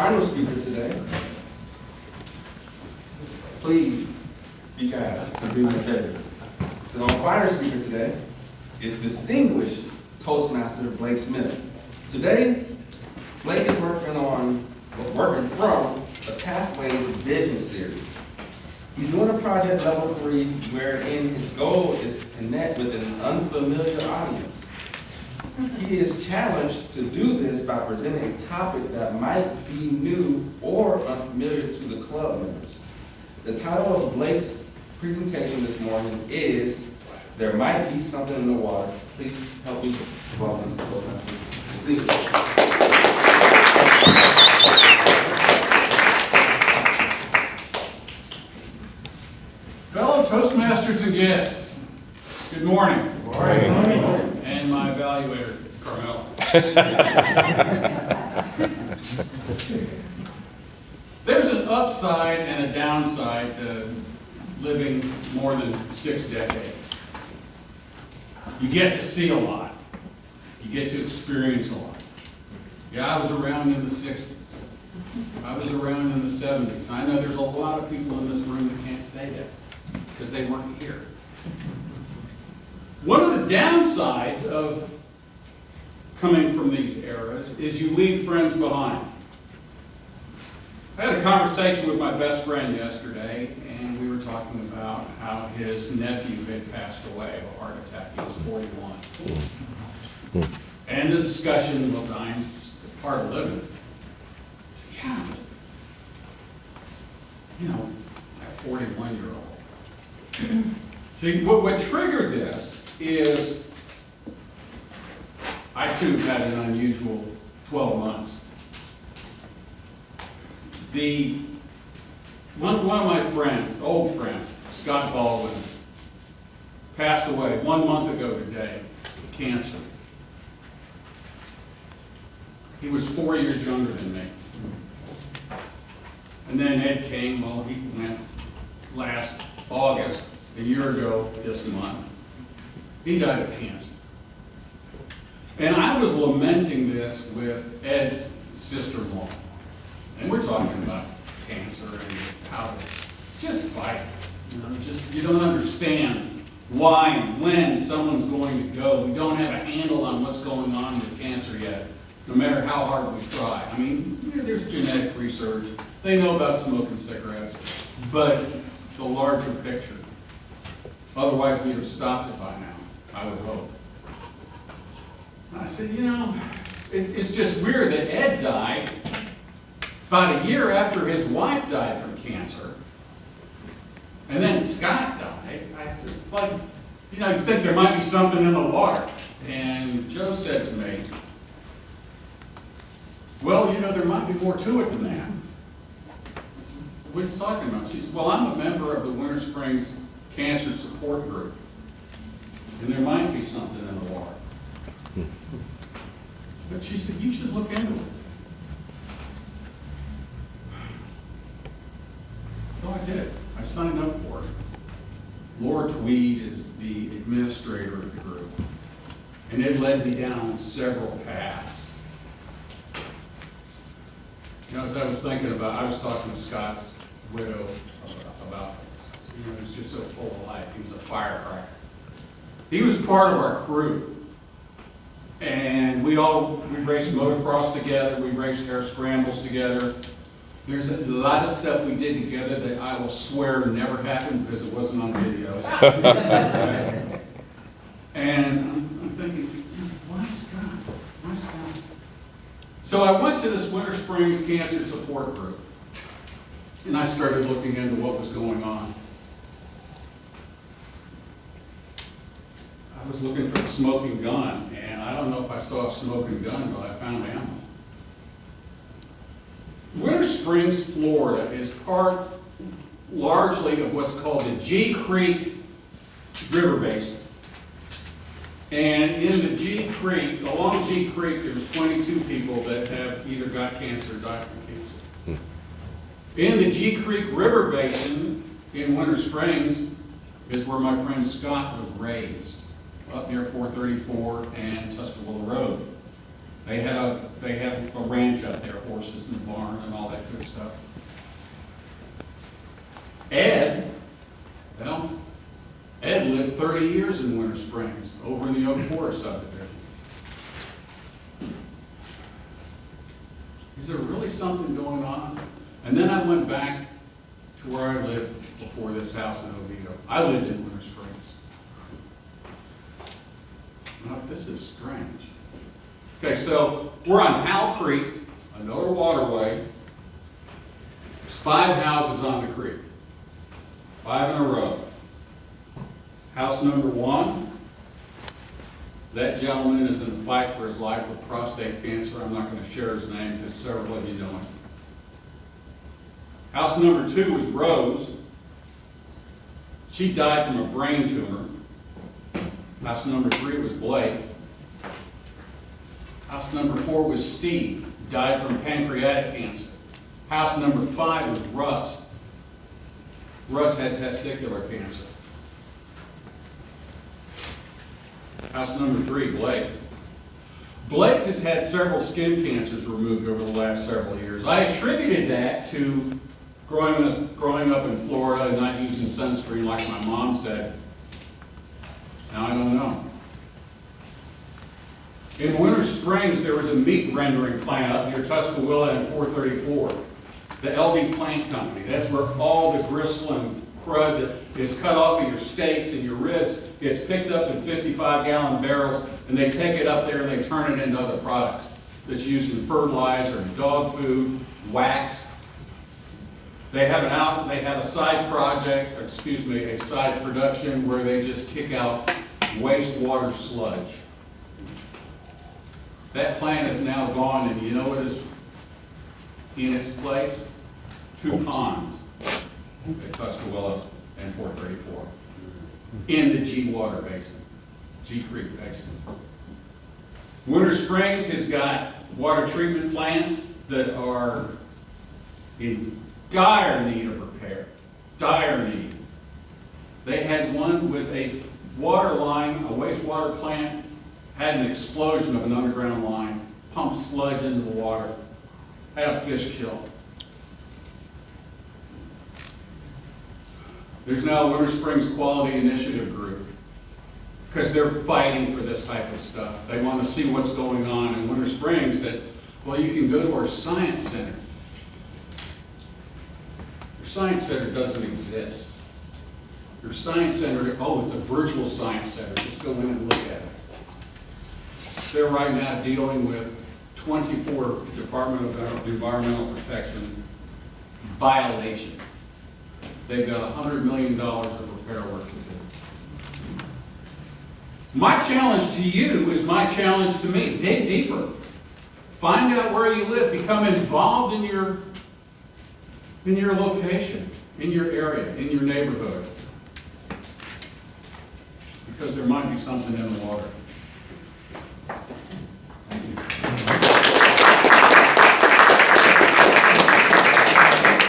final speaker today, please be guys and do me a favor. Our final speaker today is distinguished Toastmaster Blake Smith. Today, Blake is working from the Pathways Vision Series. He's doing a project level 3 wherein his goal is to connect with an unfamiliar audience. He is challenged to do this by presenting a topic that might be new or unfamiliar to the club members. The title of Blake's presentation this morning is "There Might Be Something in the Water." Please help me welcome the Toastmasters. Fellow Toastmasters and guests, good morning. Good morning. And my evaluator, Carmel. There's an upside and a downside to living more than 6 decades. You get to see a lot. You get to experience a lot. Yeah, I was around in the 60s. I was around in the 70s. I know there's a lot of people in this room that can't say that because they weren't here. One of the downsides of coming from these eras is you leave friends behind. I had a conversation with my best friend yesterday, and we were talking about how his nephew had passed away of a heart attack. He was 41. And the discussion, well, dying's just part of living. Yeah, you know, a 41-year-old. See, what triggered this is I too had an unusual 12 months. One of my friends, old friend, Scott Baldwin, passed away 1 month ago today with cancer. He was 4 years younger than me. And then Ed came, well, he went last August, a year ago this month. He died of cancer. And I was lamenting this with Ed's sister-in-law. And we're talking about cancer and how it just bites. You don't understand why and when someone's going to go. We don't have a handle on what's going on with cancer yet, no matter how hard we try. I mean, there's genetic research. They know about smoking cigarettes, but the larger picture. Otherwise, we'd have stopped it by now, I would hope. And I said, you know, it's just weird that Ed died about a year after his wife died from cancer. And then Scott died. I said, it's like, you know, you think there might be something in the water. And Joe said to me, well, you know, there might be more to it than that. I said, what are you talking about? She said, well, I'm a member of the Winter Springs Cancer Support Group, and there might be something in the water. But she said, you should look into it. So I did. I signed up for it. Laura Tweed is the administrator of the group, and it led me down several paths. You know, as I was thinking about, I was talking to Scott's widow about this. You know, he was just so full of life. He was a firecracker. He was part of our crew. And we raced motocross together, we raced hare scrambles together. There's a lot of stuff we did together that I will swear never happened because it wasn't on video. And I'm thinking, why Scott? Why Scott? So I went to this Winter Springs Cancer Support Group, and I started looking into what was going on. I was looking for a smoking gun, and I don't know if I saw a smoking gun, but I found ammo. Winter Springs, Florida is part largely of what's called the G Creek River Basin. And in the G Creek, along G Creek, there's 22 people that have either got cancer or died from cancer. In the G Creek River Basin in Winter Springs is where my friend Scott was raised, up near 434 and Tuscaloosa Road. They had a ranch up there, horses in the barn and all stuff. Ed, well, Ed lived 30 years in Winter Springs, over in the Oak Forest subdivision. Is there really something going on? And then I went back to where I lived before this house in Oviedo. I lived in Winter Springs. Now, this is strange. Okay, so we're on Howell Creek, another waterway. There's 5 houses on the creek, 5 in a row. House number 1, that gentleman is in a fight for his life with prostate cancer. I'm not going to share his name because several of you know him. House number 2 is Rose. She died from a brain tumor. House number 3 was Blake. House number 4 was Steve, died from pancreatic cancer. House number 5 was Russ. Russ had testicular cancer. House number 3, Blake. Blake has had several skin cancers removed over the last several years. I attributed that to growing up in Florida and not using sunscreen like my mom said. Now I don't know. In Winter Springs, there was a meat rendering plant up near Tuscaloosa and 434. The LD Plant Company. That's where all the gristle and crud that is cut off of your steaks and your ribs gets picked up in 55-gallon barrels, and they take it up there and they turn it into other products that's used in fertilizer, dog food, wax. They have a side project, a side production where they just kick out wastewater sludge. That plant is now gone, and you know what is in its place? 2 ponds at Tuscaloosa and 434 in the G Water Basin, G Creek Basin. Winter Springs has got water treatment plants that are in dire need of repair, dire need. They had one with a water line, a wastewater plant, had an explosion of an underground line, pumped sludge into the water, had a fish kill. There's now a Winter Springs Quality Initiative group because they're fighting for this type of stuff. They want to see what's going on in Winter Springs. That, well, you can go to our science center. Your science center doesn't exist. Your science center, oh, it's a virtual science center. Just go in and look at it. They're right now dealing with 24 Department of Environmental Protection violations. They've got $100 million of repair work to do. My challenge to you is my challenge to me. Dig deeper. Find out where you live. Become involved in your location, in your area, in your neighborhood. Because there might be something in the water.